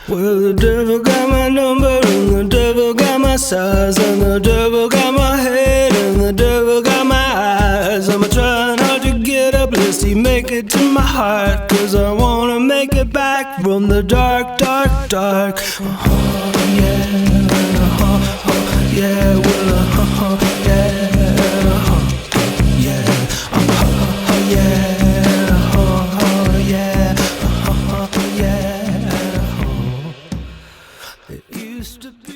Well, the devil got my number, and the devil got my size, and the devil got my head, and the devil got my eyes. I'm trying hard to get up, let's see, make it to my heart, 'cause I wanna make it back from the dark, dark, dark. Yeah, yeah, well, yeah, yeah, yeah, yeah, yeah. It used to be